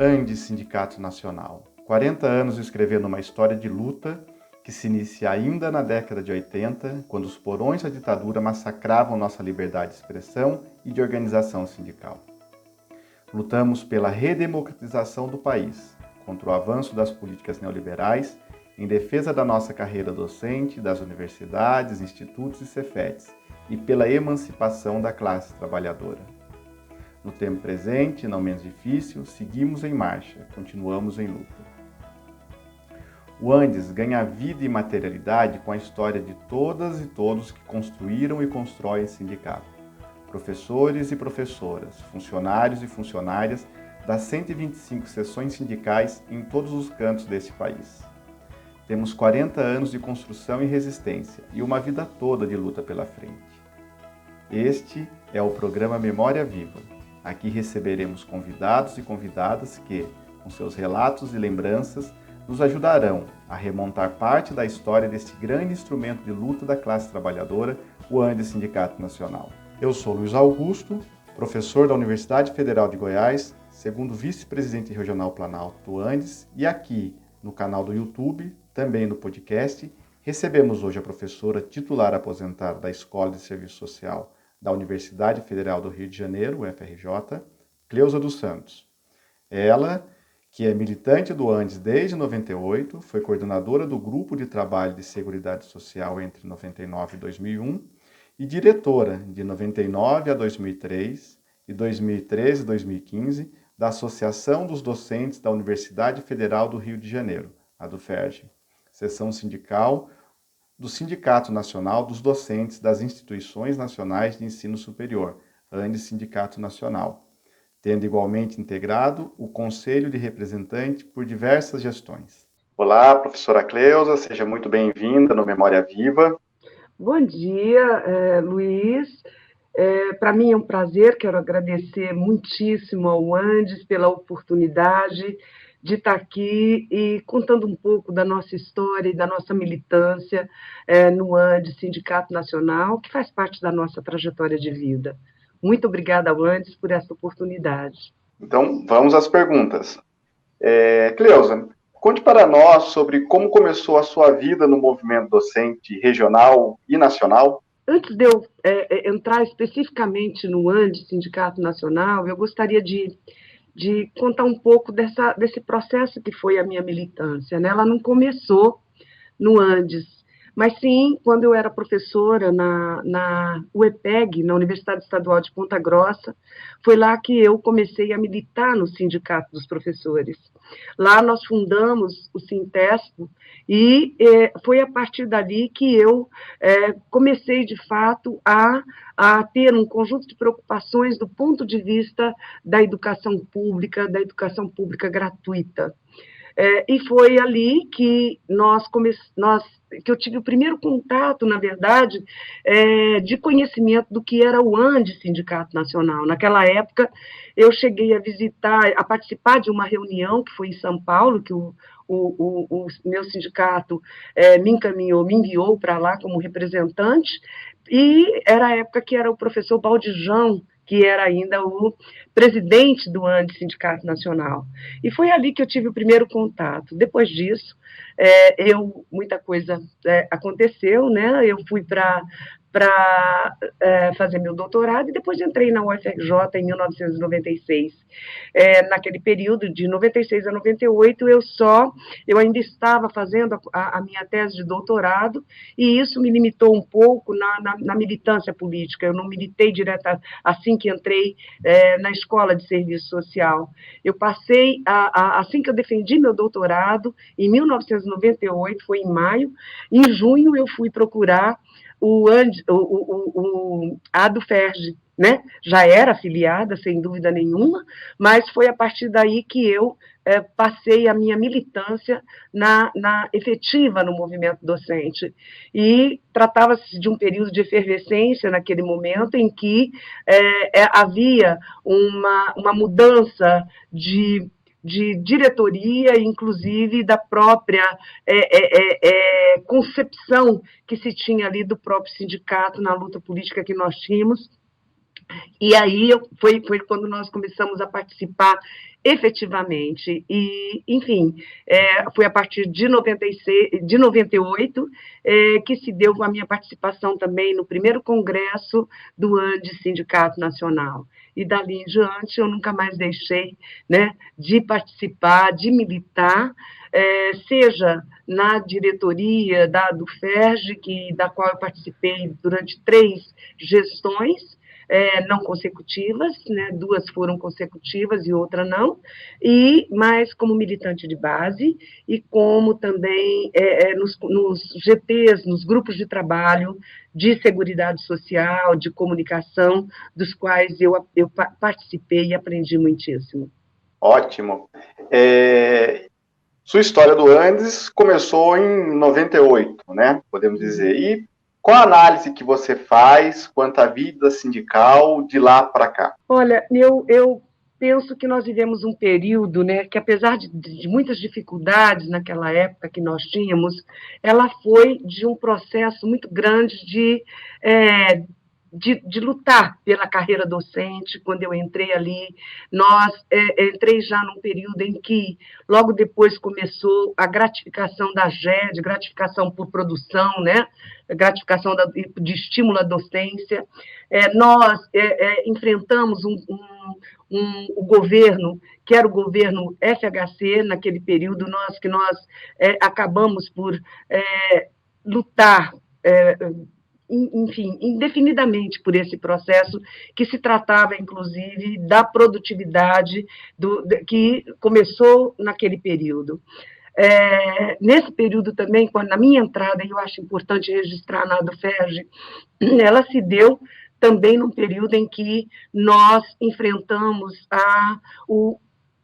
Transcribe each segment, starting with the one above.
ANDES Sindicato Nacional. 40 anos escrevendo uma história de luta que se inicia ainda na década de 80, quando os porões da ditadura massacravam nossa liberdade de expressão e de organização sindical. Lutamos pela redemocratização do país, contra o avanço das políticas neoliberais, em defesa da nossa carreira docente, das universidades, institutos e cefetes, e pela emancipação da classe trabalhadora. No tempo presente, não menos difícil, seguimos em marcha, continuamos em luta. O Andes ganha vida e materialidade com a história de todas e todos que construíram e constroem sindicato. Professores e professoras, funcionários e funcionárias das 125 seções sindicais em todos os cantos desse país. Temos 40 anos de construção e resistência e uma vida toda de luta pela frente. Este é o programa Memória Viva. Aqui receberemos convidados e convidadas que, com seus relatos e lembranças, nos ajudarão a remontar parte da história deste grande instrumento de luta da classe trabalhadora, o Andes Sindicato Nacional. Eu sou Luiz Augusto, professor da Universidade Federal de Goiás, segundo vice-presidente regional Planalto do Andes, e aqui no canal do YouTube, também no podcast, recebemos hoje a professora titular aposentada da Escola de Serviço Social da Universidade Federal do Rio de Janeiro, UFRJ, Cleusa dos Santos. Ela, que é militante do Andes desde 98, foi coordenadora do Grupo de Trabalho de Seguridade Social entre 99 e 2001 e diretora de 99 a 2003 e 2013 a 2015 da Associação dos Docentes da Universidade Federal do Rio de Janeiro, a DUFERJ, seção sindical do Sindicato Nacional dos Docentes das Instituições Nacionais de Ensino Superior, ANDES Sindicato Nacional, tendo igualmente integrado o Conselho de Representante por diversas gestões. Olá, professora Cleusa, seja muito bem-vinda no Memória Viva. Bom dia, Luiz. Para mim é um prazer, quero agradecer muitíssimo ao Andes pela oportunidade de estar aqui e contando um pouco da nossa história e da nossa militância no Andes Sindicato Nacional, que faz parte da nossa trajetória de vida. Muito obrigada ao Andes por essa oportunidade. Então, vamos às perguntas. Cleusa, conte para nós sobre como começou a sua vida no movimento docente regional e nacional. Antes de eu entrar especificamente no Andes Sindicato Nacional, eu gostaria de contar um pouco desse processo que foi a minha militância, né? Ela não começou no Andes, mas sim quando eu era professora na UEPEG, na Universidade Estadual de Ponta Grossa. Foi lá que eu comecei a militar no Sindicato dos Professores. Lá nós fundamos o Sintespo e foi a partir dali que eu comecei, de fato, a ter um conjunto de preocupações do ponto de vista da educação pública gratuita. E foi ali que que eu tive o primeiro contato, na verdade, de conhecimento do que era o Andes Sindicato Nacional. Naquela época, eu cheguei a participar de uma reunião que foi em São Paulo, que o meu sindicato me enviou para lá como representante, e era a época que era o professor Baldijão, que era ainda o presidente do Andes Sindicato Nacional. E foi ali que eu tive o primeiro contato. Depois disso, muita coisa aconteceu, né? Eu fui para fazer meu doutorado e depois entrei na UFRJ em 1996. Naquele período, de 96 a 98, eu ainda estava fazendo a minha tese de doutorado, e isso me limitou um pouco na militância política. Eu não militei direta assim que entrei na Escola de Serviço Social. Eu passei, assim que eu defendi meu doutorado, em 1998, foi em maio, em junho eu fui procurar a DUFERJ, né? Já era afiliada, sem dúvida nenhuma, mas foi a partir daí que eu passei a minha militância efetiva no movimento docente. E tratava-se de um período de efervescência naquele momento em que havia uma mudança de diretoria, inclusive da própria concepção que se tinha ali do próprio sindicato na luta política que nós tínhamos. E aí foi quando nós começamos a participar efetivamente. E, enfim, foi a partir de 98 que se deu a minha participação também no primeiro congresso do ANDE Sindicato Nacional. E dali em diante eu nunca mais deixei, né, de participar, de militar, seja na diretoria da ADUFERJ, da qual eu participei durante 3 gestões, não consecutivas, né, 2 foram consecutivas e outra não, mas como militante de base e como também nos GTs, nos grupos de trabalho de seguridade social, de comunicação, dos quais eu participei e aprendi muitíssimo. Ótimo. Sua história do Andes começou em 98, né? Podemos dizer. E qual a análise que você faz quanto à vida sindical de lá para cá? Olha, eu penso que nós vivemos um período, né, que apesar de muitas dificuldades naquela época que nós tínhamos, ela foi de um processo muito grande de lutar pela carreira docente. Quando eu entrei ali, entrei já num período em que, logo depois, começou a gratificação da GED, gratificação por produção, né? Gratificação de estímulo à docência. Nós enfrentamos o governo, que era o governo FHC, naquele período, nós acabamos por lutar, enfim, indefinidamente por esse processo, que se tratava, inclusive, da produtividade que começou naquele período. Nesse período também, na minha entrada, e eu acho importante registrar na ADUFERJ, ela se deu também num período em que nós enfrentamos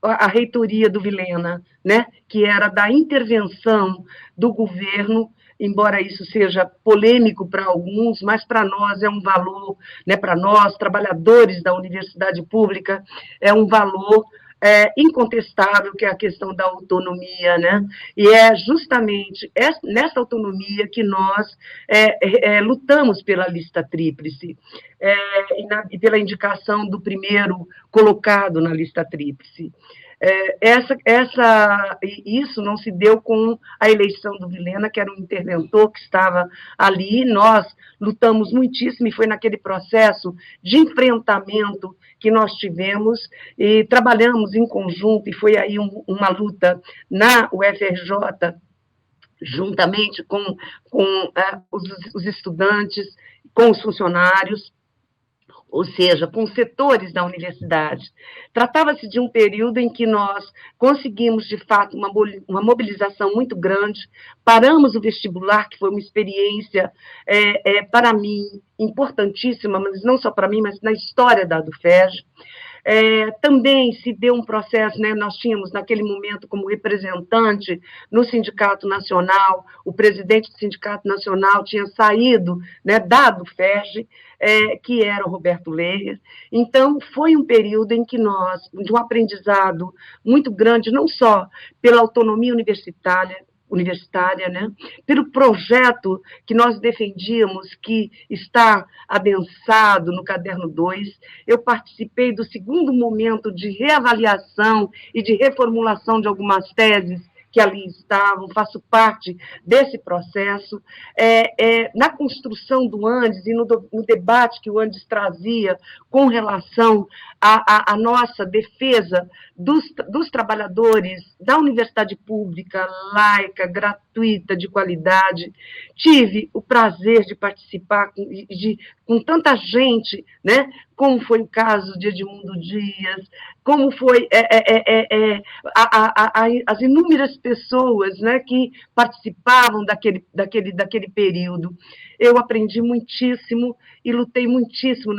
a reitoria do Vilhena, né, que era da intervenção do governo, embora isso seja polêmico para alguns, mas para nós é um valor, né, para nós, trabalhadores da universidade pública, é um valor incontestável, que é a questão da autonomia, né? E é justamente nessa autonomia que nós lutamos pela lista tríplice, e pela indicação do primeiro colocado na lista tríplice. Isso não se deu com a eleição do Vilhena, que era um interventor que estava ali. Nós lutamos muitíssimo e foi naquele processo de enfrentamento que nós tivemos e trabalhamos em conjunto, e foi aí uma luta na UFRJ, juntamente com os estudantes, com os funcionários, ou seja, com os setores da universidade. Tratava-se de um período em que nós conseguimos, de fato, uma mobilização muito grande, paramos o vestibular, que foi uma experiência, para mim, importantíssima, mas não só para mim, mas na história da ADUFERJ. Também se deu um processo, né, nós tínhamos, naquele momento, como representante no Sindicato Nacional, o presidente do Sindicato Nacional tinha saído, né, da ADUFERJ, que era o Roberto Leyer. Então, foi um período em que nós, de um aprendizado muito grande, não só pela autonomia universitária, né? Pelo projeto que nós defendíamos, que está adensado no caderno 2, eu participei do segundo momento de reavaliação e de reformulação de algumas teses que ali estavam, faço parte desse processo, na construção do Andes e no debate que o Andes trazia com relação à nossa defesa dos trabalhadores da universidade pública, laica, gratuita, de qualidade. Tive o prazer de participar com tanta gente, né, como foi o caso de Edmundo Dias, como foi as inúmeras pessoas, né, que participavam daquele período. Eu aprendi muitíssimo e lutei muitíssimo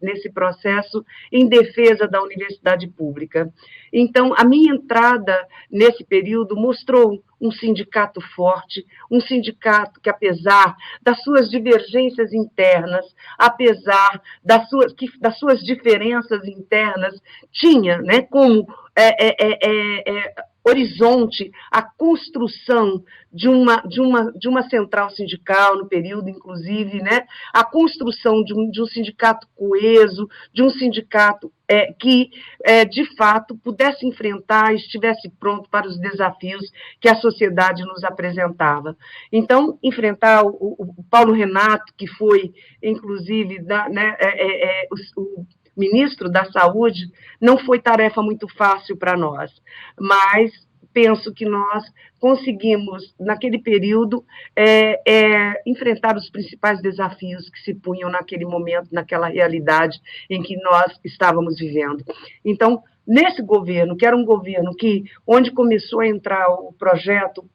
nesse processo em defesa da universidade pública. Então, a minha entrada nesse período mostrou um sindicato forte, um sindicato que, apesar das suas divergências internas, apesar das suas diferenças internas, tinha, né, como horizonte a construção de uma central sindical no período, inclusive, né? A construção de um sindicato coeso, de um sindicato que, de fato, pudesse enfrentar e estivesse pronto para os desafios que a sociedade nos apresentava. Então, enfrentar o Paulo Renato, que foi, inclusive, o ministro da Saúde, não foi tarefa muito fácil para nós, mas penso que nós conseguimos, naquele período, enfrentar os principais desafios que se punham naquele momento, naquela realidade em que nós estávamos vivendo. Então, nesse governo, que era um governo onde começou a entrar o projeto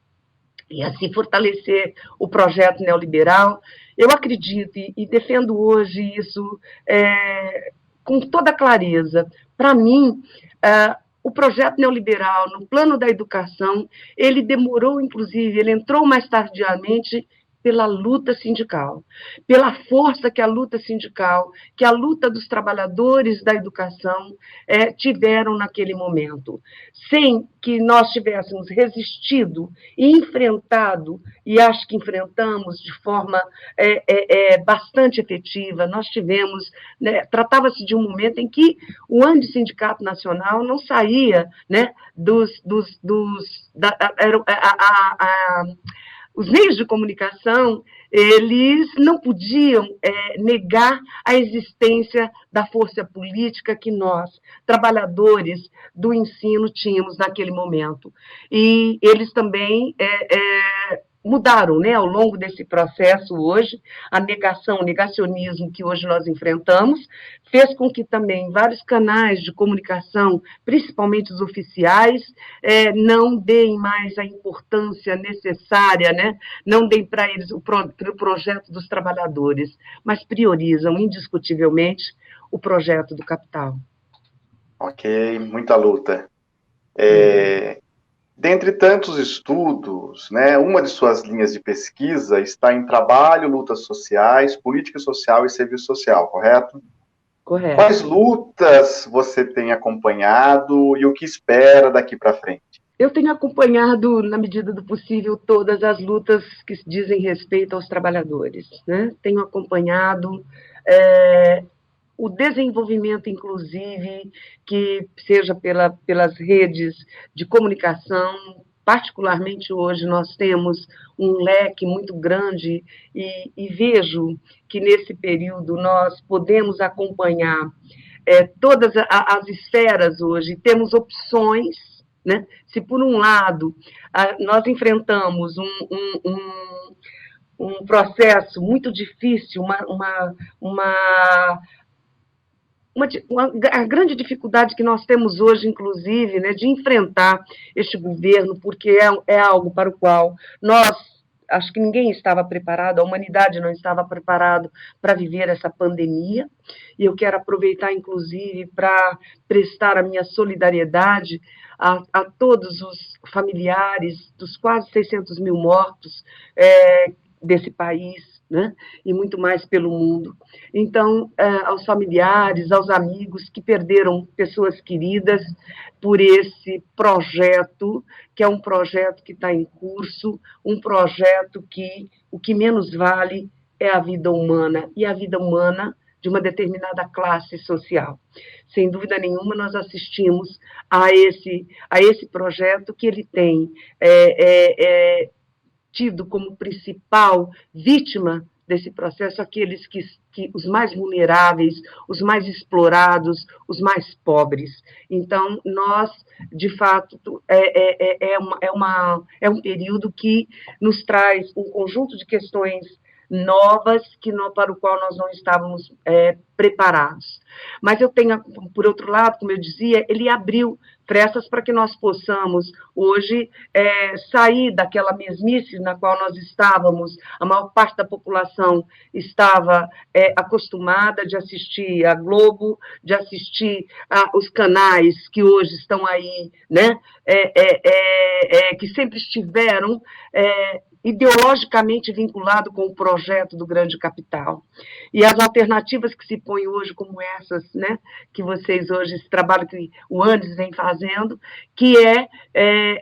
e assim fortalecer o projeto neoliberal, eu acredito e defendo hoje isso com toda clareza. Para mim, o projeto neoliberal, no plano da educação, ele demorou, inclusive, ele entrou mais tardiamente pela luta sindical, pela força que a luta sindical, que a luta dos trabalhadores da educação tiveram naquele momento. Sem que nós tivéssemos resistido e enfrentado, e acho que enfrentamos de forma bastante efetiva, nós tivemos, né, tratava-se de um momento em que o Antissindicato Nacional não saía, né, os meios de comunicação, eles não podiam negar a existência da força política que nós, trabalhadores do ensino, tínhamos naquele momento. E eles também mudaram, né, ao longo desse processo hoje, a negação, o negacionismo que hoje nós enfrentamos, fez com que também vários canais de comunicação, principalmente os oficiais, não deem mais a importância necessária, né, não deem para eles o projeto dos trabalhadores, mas priorizam indiscutivelmente o projeto do capital. Ok, muita luta. Dentre tantos estudos, né, uma de suas linhas de pesquisa está em trabalho, lutas sociais, política social e serviço social, correto? Correto. Quais lutas você tem acompanhado e o que espera daqui para frente? Eu tenho acompanhado, na medida do possível, todas as lutas que dizem respeito aos trabalhadores, né? Tenho acompanhado o desenvolvimento, inclusive, que seja pelas redes de comunicação. Particularmente hoje nós temos um leque muito grande e vejo que nesse período nós podemos acompanhar todas as esferas hoje, temos opções, né? Se por um lado nós enfrentamos um processo muito difícil, a grande dificuldade que nós temos hoje, inclusive, né, de enfrentar este governo, porque é algo para o qual acho que ninguém estava preparado, a humanidade não estava preparada para viver essa pandemia, e eu quero aproveitar, inclusive, para prestar a minha solidariedade a todos os familiares dos quase 600 mil mortos desse país, né? E muito mais pelo mundo. Então, aos familiares, aos amigos que perderam pessoas queridas por esse projeto, que é um projeto que está em curso, um projeto que o que menos vale é a vida humana, e a vida humana de uma determinada classe social. Sem dúvida nenhuma, nós assistimos a esse projeto que ele tem tido como principal vítima desse processo aqueles que os mais vulneráveis, os mais explorados, os mais pobres. Então, nós, de fato, é um período que nos traz um conjunto de questões novas para o qual nós não estávamos preparados. Mas eu tenho, por outro lado, como eu dizia, ele abriu frestas para que nós possamos, hoje, sair daquela mesmice na qual nós estávamos, a maior parte da população estava acostumada de assistir a Globo, de assistir os canais que hoje estão aí, né, que sempre estiveram ideologicamente vinculado com o projeto do grande capital. E as alternativas que se põem hoje, como essas, né, que vocês hoje, esse trabalho que o Andes vem fazendo, que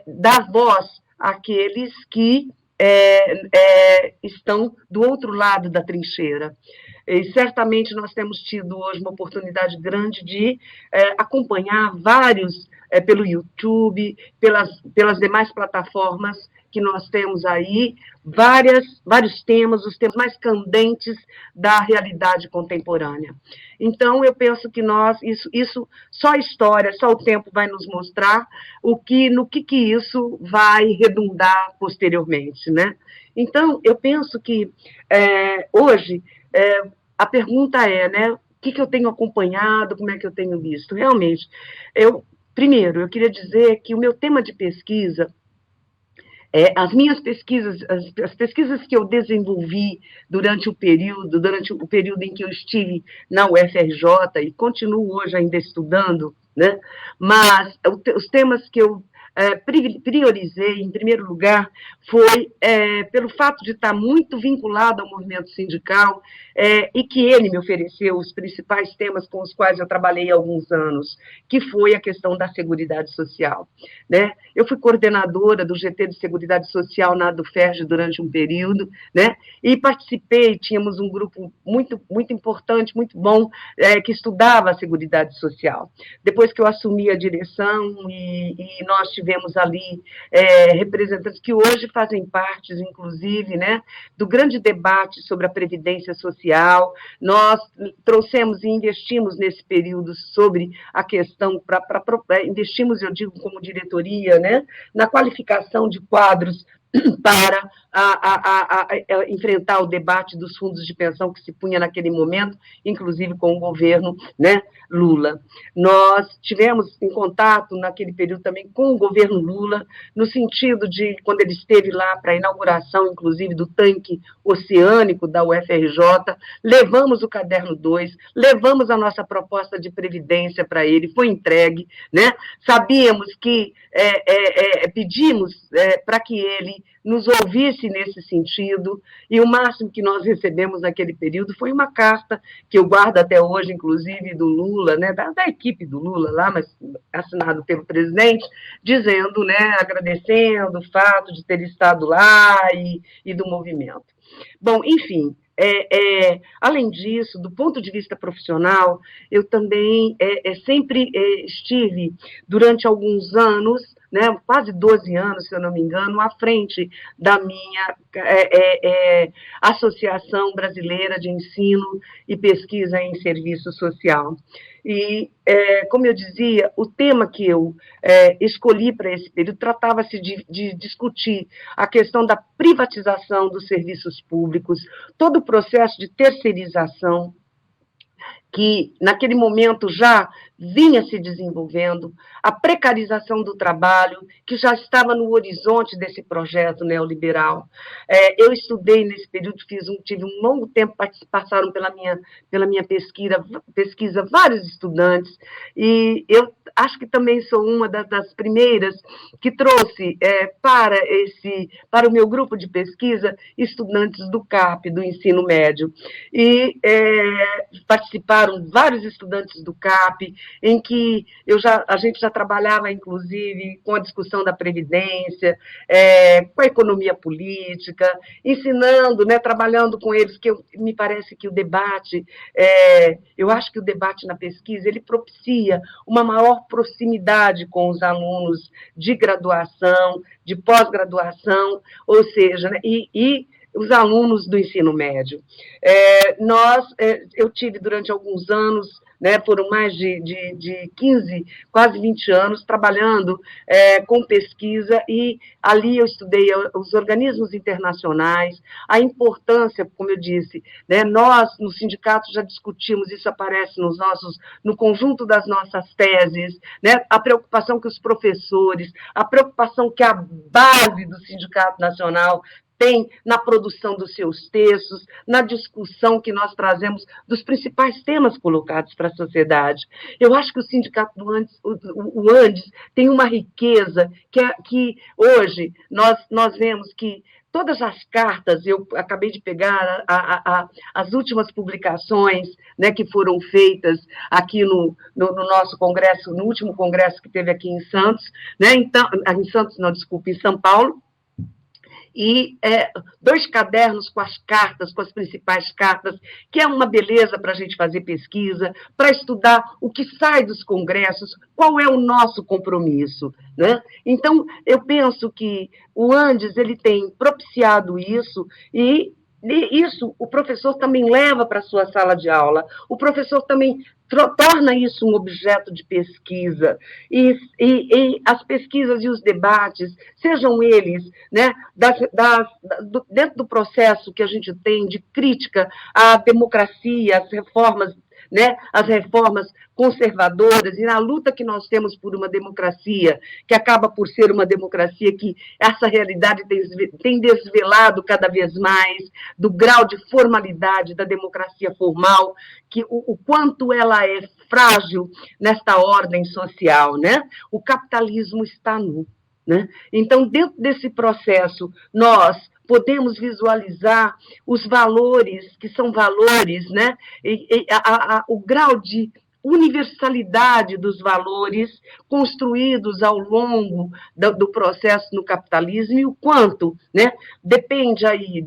dar voz àqueles que estão do outro lado da trincheira. E certamente nós temos tido hoje uma oportunidade grande de acompanhar vários, pelo YouTube, pelas demais plataformas que nós temos aí, vários temas, os temas mais candentes da realidade contemporânea. Então, eu penso que isso só a história, só o tempo vai nos mostrar no que isso vai redundar posteriormente, né? Então, eu penso que hoje a pergunta né, o que eu tenho acompanhado, como é que eu tenho visto? Realmente, primeiro, eu queria dizer que o meu tema de pesquisa, as minhas pesquisas, as pesquisas que eu desenvolvi durante o período em que eu estive na UFRJ e continuo hoje ainda estudando, né? Mas os temas que eu priorizei, em primeiro lugar, foi pelo fato de estar muito vinculado ao movimento sindical e que ele me ofereceu os principais temas com os quais eu trabalhei há alguns anos, que foi a questão da Seguridade Social, né? Eu fui coordenadora do GT de Seguridade Social na UFERJ durante um período, né? E participei, tínhamos um grupo muito, muito importante, muito bom, que estudava a Seguridade Social. Depois que eu assumi a direção e nós tivemos ali representantes que hoje fazem parte, inclusive, né, do grande debate sobre a Previdência Social. Nós trouxemos e investimos nesse período sobre a questão, investimos, eu digo, como diretoria, né, na qualificação de quadros para enfrentar o debate dos fundos de pensão que se punha naquele momento, inclusive com o governo, né, Lula. Nós tivemos em contato naquele período também com o governo Lula, no sentido de, quando ele esteve lá para a inauguração, inclusive, do tanque oceânico da UFRJ, levamos o caderno 2, levamos a nossa proposta de previdência para ele, foi entregue, né? Sabíamos que pedimos para que ele nos ouvisse nesse sentido, e o máximo que nós recebemos naquele período foi uma carta, que eu guardo até hoje, inclusive, do Lula, né, da equipe do Lula lá, mas assinado pelo presidente, dizendo, né, agradecendo o fato de ter estado lá e do movimento. Bom, enfim, além disso, do ponto de vista profissional, eu também sempre estive, durante alguns anos, né, quase 12 anos, se eu não me engano, à frente da minha Associação Brasileira de Ensino e Pesquisa em Serviço Social. E, como eu dizia, o tema que eu escolhi para esse período tratava-se de discutir a questão da privatização dos serviços públicos, todo o processo de terceirização que, naquele momento, já vinha se desenvolvendo, a precarização do trabalho, que já estava no horizonte desse projeto neoliberal. Eu estudei nesse período, tive um longo tempo, passaram pela minha pesquisa vários estudantes, e eu acho que também sou uma das primeiras que trouxe para o meu grupo de pesquisa estudantes do CAP, do ensino médio, e participaram vários estudantes do CAP, em que a gente já trabalhava, inclusive, com a discussão da Previdência, com a economia política, ensinando, né, trabalhando com eles, que me parece que o debate, eu acho que o debate na pesquisa, ele propicia uma maior proximidade com os alunos de graduação, de pós-graduação, ou seja, né, e os alunos do ensino médio. Eu tive durante alguns anos, né, foram mais de 15, quase 20 anos, trabalhando com pesquisa, e ali eu estudei os organismos internacionais, a importância, como eu disse, né, nós, no sindicato, já discutimos, isso aparece no conjunto das nossas teses, né, a preocupação que os professores, a preocupação que a base do Sindicato Nacional tem na produção dos seus textos, na discussão que nós trazemos dos principais temas colocados para a sociedade. Eu acho que o Sindicato do Andes, o Andes, tem uma riqueza que hoje nós vemos que todas as cartas, eu acabei de pegar as últimas publicações, né, que foram feitas aqui no nosso congresso, no último congresso que teve aqui em Santos, né, então, em Santos, não, desculpe, em São Paulo, e 2 cadernos com as cartas, com as principais cartas, que é uma beleza para a gente fazer pesquisa, para estudar o que sai dos congressos, qual é o nosso compromisso, né? Então, eu penso que o Andes ele tem propiciado isso e isso o professor também leva para a sua sala de aula, o professor também torna isso um objeto de pesquisa, e as pesquisas e os debates, sejam eles, né, dentro do processo que a gente tem de crítica à democracia, às reformas, né, as reformas conservadoras, e na luta que nós temos por uma democracia, que acaba por ser uma democracia que essa realidade tem desvelado cada vez mais, do grau de formalidade da democracia formal, que o quanto ela é frágil nesta ordem social, né? O capitalismo está nu. Né? Então, dentro desse processo, nós podemos visualizar os valores, que são valores, né? O grau de universalidade dos valores construídos ao longo do processo no capitalismo e o quanto, né, depende aí,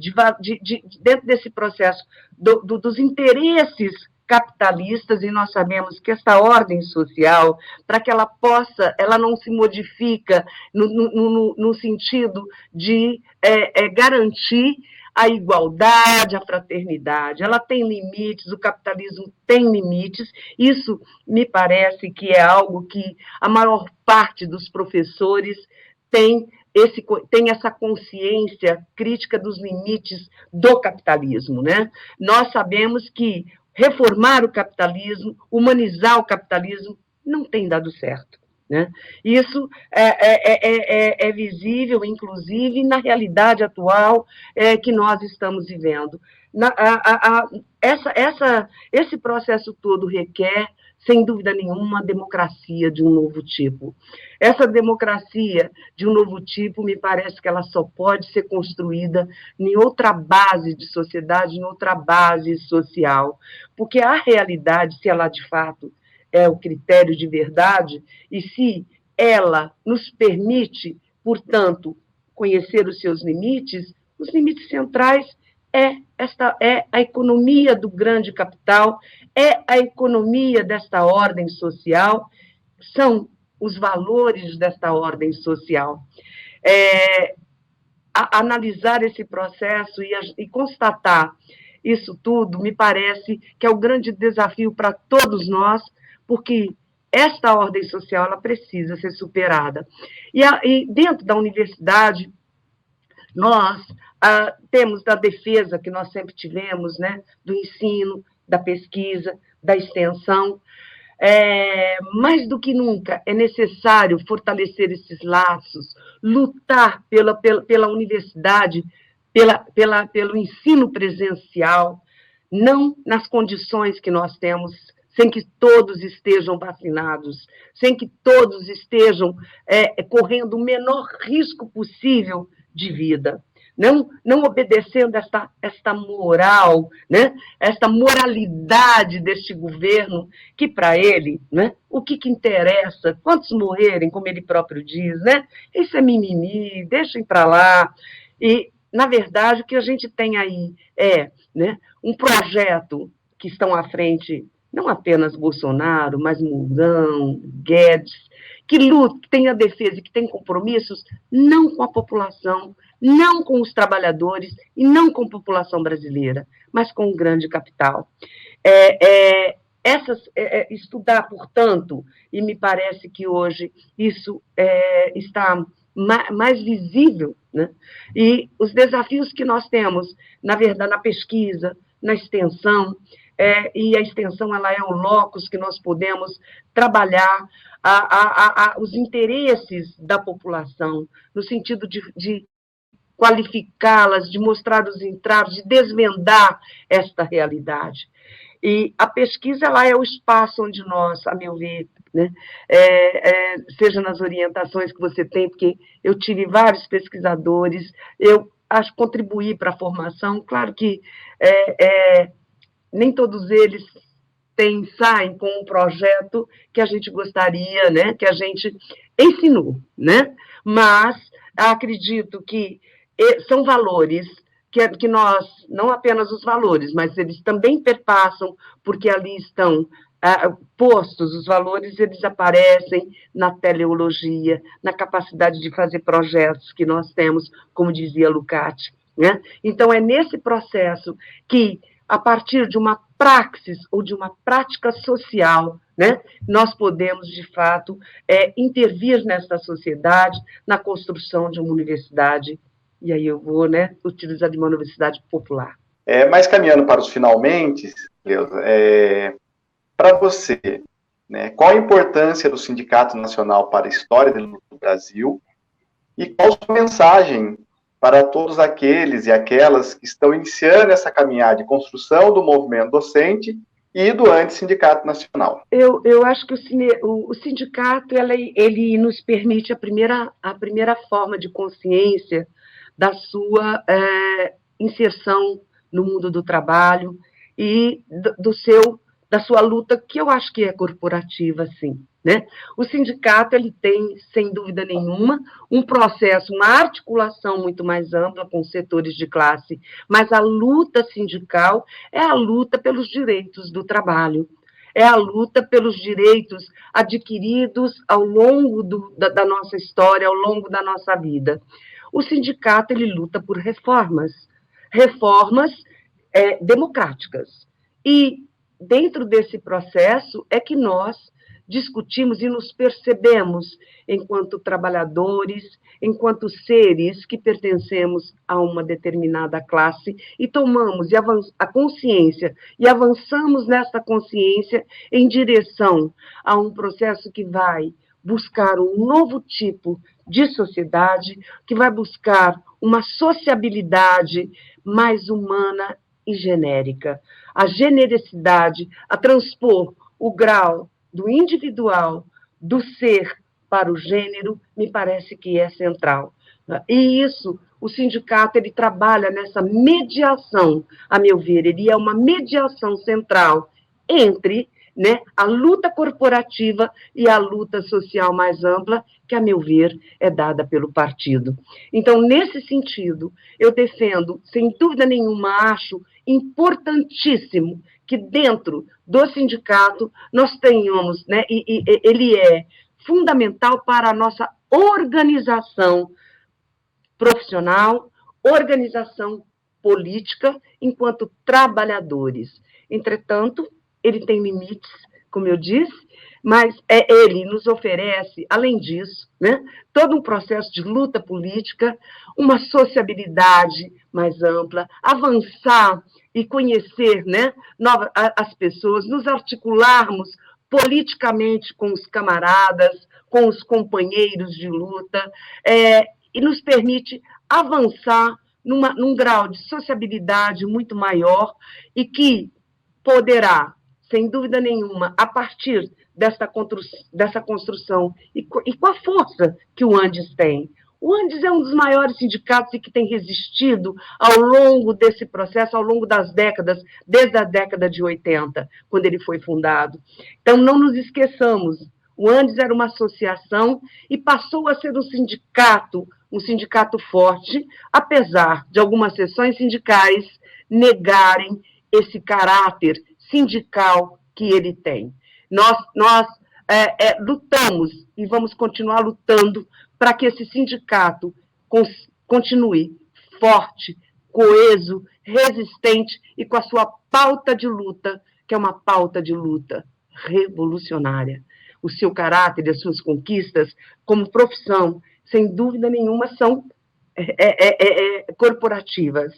dentro desse processo, dos interesses capitalistas, e nós sabemos que essa ordem social, para que ela não se modifica no sentido de garantir a igualdade, a fraternidade, ela tem limites, o capitalismo tem limites, isso me parece que é algo que a maior parte dos professores tem essa consciência crítica dos limites do capitalismo, né? Nós sabemos que reformar o capitalismo, humanizar o capitalismo, não tem dado certo. Né? Isso é visível, inclusive, na realidade atual que nós estamos vivendo. Esse processo todo requer, sem dúvida nenhuma, uma democracia de um novo tipo. Essa democracia de um novo tipo, me parece que ela só pode ser construída em outra base de sociedade, em outra base social, porque a realidade, se ela de fato é o critério de verdade, e se ela nos permite, portanto, conhecer os seus limites, os limites centrais é a economia do grande capital, é a economia desta ordem social, são os valores desta ordem social. Analisar esse processo e constatar isso tudo, me parece que é o grande desafio para todos nós, porque esta ordem social ela precisa ser superada. E dentro da universidade, nós temos a defesa que nós sempre tivemos, né, do ensino, da pesquisa, da extensão. Mais do que nunca, é necessário fortalecer esses laços, lutar pela universidade, pelo ensino presencial, não nas condições que nós temos, sem que todos estejam vacinados, sem que todos estejam correndo o menor risco possível de vida. Não obedecendo esta moral, né? Esta moralidade deste governo, que para ele, né? O que interessa, quantos morrerem, como ele próprio diz, né? Isso é mimimi, deixem para lá. E, na verdade, o que a gente tem aí né, um projeto que estão à frente, não apenas Bolsonaro, mas Mourão, Guedes, que luta, que tem a defesa e que tem compromissos não com a população, não com os trabalhadores e não com a população brasileira, mas com o grande capital. Estudar, portanto, e me parece que hoje isso está mais visível, né? E os desafios que nós temos, na verdade, na pesquisa, na extensão, e a extensão ela é o locus que nós podemos trabalhar os interesses da população, no sentido de qualificá-las, de mostrar os entraves, de desvendar esta realidade. E a pesquisa ela é o espaço onde nós, a meu ver, né, seja nas orientações que você tem, porque eu tive vários pesquisadores, eu acho, contribuir para a formação. Claro que nem todos eles saem com um projeto que a gente gostaria, né, que a gente ensinou, né? Mas acredito que são valores que nós, não apenas os valores, mas eles também perpassam, porque ali estão postos, os valores, eles aparecem na teleologia, na capacidade de fazer projetos que nós temos, como dizia Lukács, né? Então, é nesse processo que, a partir de uma praxis ou de uma prática social, né, nós podemos, de fato, intervir nesta sociedade, na construção de uma universidade, e aí eu vou, né, utilizar de uma universidade popular. Mas caminhando para os finalmente, Cleusa, para você, né, qual a importância do Sindicato Nacional para a história do Brasil e qual a sua mensagem para todos aqueles e aquelas que estão iniciando essa caminhada de construção do movimento docente e do Antissindicato Nacional? Eu acho que o sindicato ele nos permite a primeira forma de consciência da sua inserção no mundo do trabalho e da sua luta, que eu acho que é corporativa, sim. Né? O sindicato ele tem, sem dúvida nenhuma, um processo, uma articulação muito mais ampla com os setores de classe, mas a luta sindical é a luta pelos direitos do trabalho, é a luta pelos direitos adquiridos ao longo da nossa história, ao longo da nossa vida. O sindicato ele luta por reformas democráticas. E, dentro desse processo, é que nós discutimos e nos percebemos enquanto trabalhadores, enquanto seres que pertencemos a uma determinada classe e tomamos a consciência e avançamos nessa consciência em direção a um processo que vai buscar um novo tipo de sociedade, que vai buscar uma sociabilidade mais humana e genérica. A genericidade, a transpor o grau do individual, do ser para o gênero, me parece que é central. E isso, o sindicato, ele trabalha nessa mediação, a meu ver, ele é uma mediação central entre, né, a luta corporativa e a luta social mais ampla, que, a meu ver, é dada pelo partido. Então, nesse sentido, eu defendo, sem dúvida nenhuma, acho importantíssimo que dentro do sindicato nós tenhamos, né, e ele é fundamental para a nossa organização profissional, organização política, enquanto trabalhadores. Entretanto, ele tem limites, como eu disse, mas ele nos oferece, além disso, né, todo um processo de luta política, uma sociabilidade mais ampla, avançar e conhecer, né, as pessoas, nos articularmos politicamente com os camaradas, com os companheiros de luta, e nos permite avançar num grau de sociabilidade muito maior e que poderá, sem dúvida nenhuma, a partir dessa construção e com a força que o Andes tem. O Andes é um dos maiores sindicatos e que tem resistido ao longo desse processo, ao longo das décadas, desde a década de 80, quando ele foi fundado. Então, não nos esqueçamos, o Andes era uma associação e passou a ser um sindicato forte, apesar de algumas seções sindicais negarem esse caráter sindical que ele tem. Nós lutamos e vamos continuar lutando para que esse sindicato continue forte, coeso, resistente e com a sua pauta de luta, que é uma pauta de luta revolucionária. O seu caráter e as suas conquistas como profissão, sem dúvida nenhuma, são corporativas,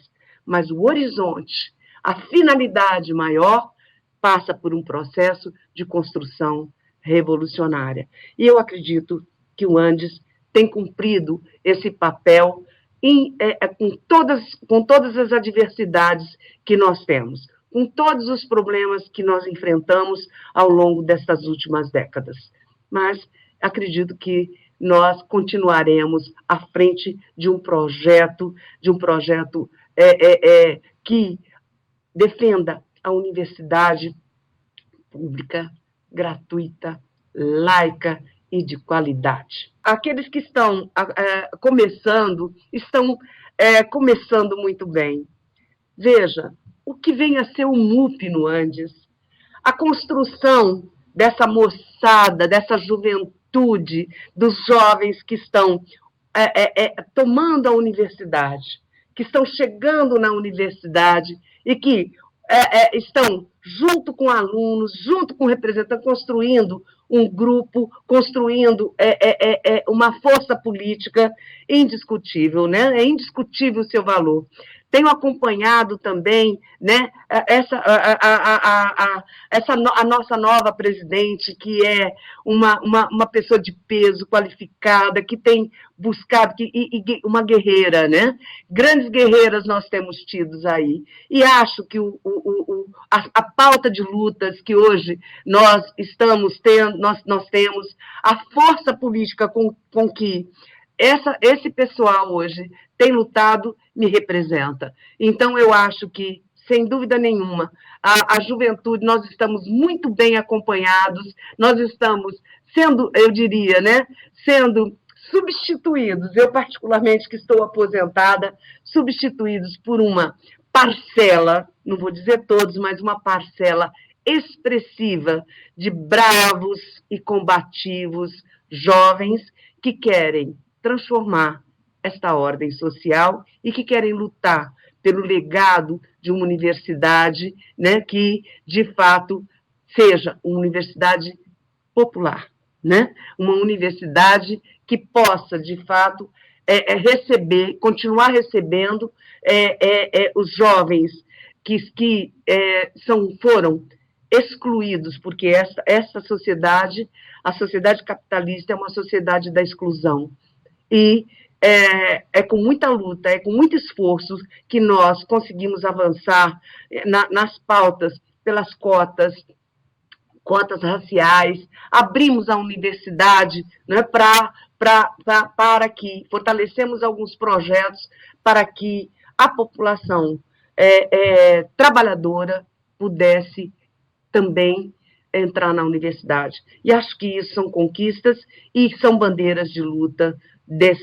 mas o horizonte, a finalidade maior, passa por um processo de construção revolucionária. E eu acredito que o Andes tem cumprido esse papel com todas as adversidades que nós temos, com todos os problemas que nós enfrentamos ao longo dessas últimas décadas. Mas acredito que nós continuaremos à frente de um projeto que defenda a universidade pública, gratuita, laica e de qualidade. Aqueles que estão estão começando muito bem. Veja, o que vem a ser o MUP no Andes, a construção dessa moçada, dessa juventude, dos jovens que estão tomando a universidade, que estão chegando na universidade e que estão junto com alunos, junto com representantes, construindo um grupo, construindo uma força política indiscutível, né? É indiscutível o seu valor. Tenho acompanhado também, né, a nossa nova presidente, que é uma pessoa de peso, qualificada, que tem buscado, uma guerreira, né? Grandes guerreiras nós temos tidos aí. E acho que a pauta de lutas que hoje nós estamos tendo, nós temos, a força política com que esse pessoal hoje tem lutado, me representa. Então, eu acho que, sem dúvida nenhuma, a juventude, nós estamos muito bem acompanhados, nós estamos sendo, eu diria, né, sendo substituídos, eu particularmente que estou aposentada, substituídos por uma parcela, não vou dizer todos, mas uma parcela expressiva de bravos e combativos jovens que querem transformar esta ordem social e que querem lutar pelo legado de uma universidade, né, que, de fato, seja uma universidade popular, né? Uma universidade que possa, de fato, continuar recebendo os jovens que foram excluídos, porque essa sociedade, a sociedade capitalista, é uma sociedade da exclusão. E é com muita luta, é com muito esforço que nós conseguimos avançar nas pautas pelas cotas raciais, abrimos a universidade, né, para que fortalecemos alguns projetos para que a população trabalhadora pudesse também entrar na universidade. E acho que isso são conquistas e são bandeiras de luta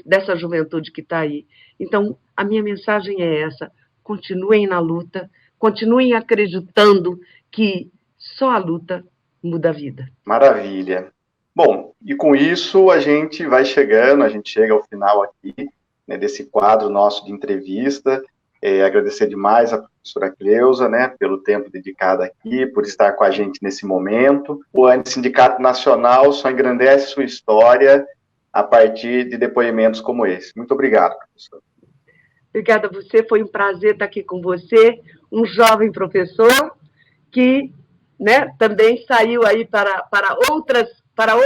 dessa juventude que está aí. Então, a minha mensagem é essa: continuem na luta, continuem acreditando que só a luta muda a vida. Maravilha. Bom, e com isso a gente chega ao final aqui, né, desse quadro nosso de entrevista. Agradecer demais a professora Cleusa, né, pelo tempo dedicado aqui, por estar com a gente nesse momento. O Antissindicato Nacional só engrandece sua história a partir de depoimentos como esse. Muito obrigado, professor. Obrigada a você, foi um prazer estar aqui com você, um jovem professor que, né, também saiu aí para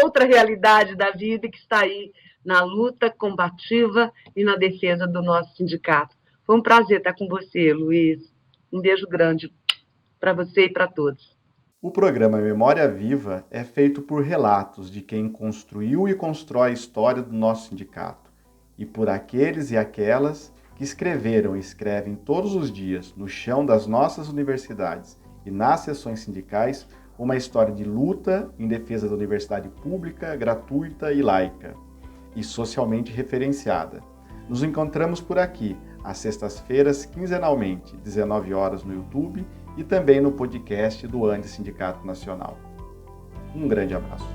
outra realidade da vida e que está aí na luta combativa e na defesa do nosso sindicato. Foi um prazer estar com você, Luiz. Um beijo grande para você e para todos. O programa Memória Viva é feito por relatos de quem construiu e constrói a história do nosso sindicato e por aqueles e aquelas que escreveram e escrevem todos os dias no chão das nossas universidades e nas sessões sindicais uma história de luta em defesa da universidade pública, gratuita e laica e socialmente referenciada. Nos encontramos por aqui às sextas-feiras, quinzenalmente, 19 horas no YouTube e também no podcast do Antissindicato Nacional. Um grande abraço.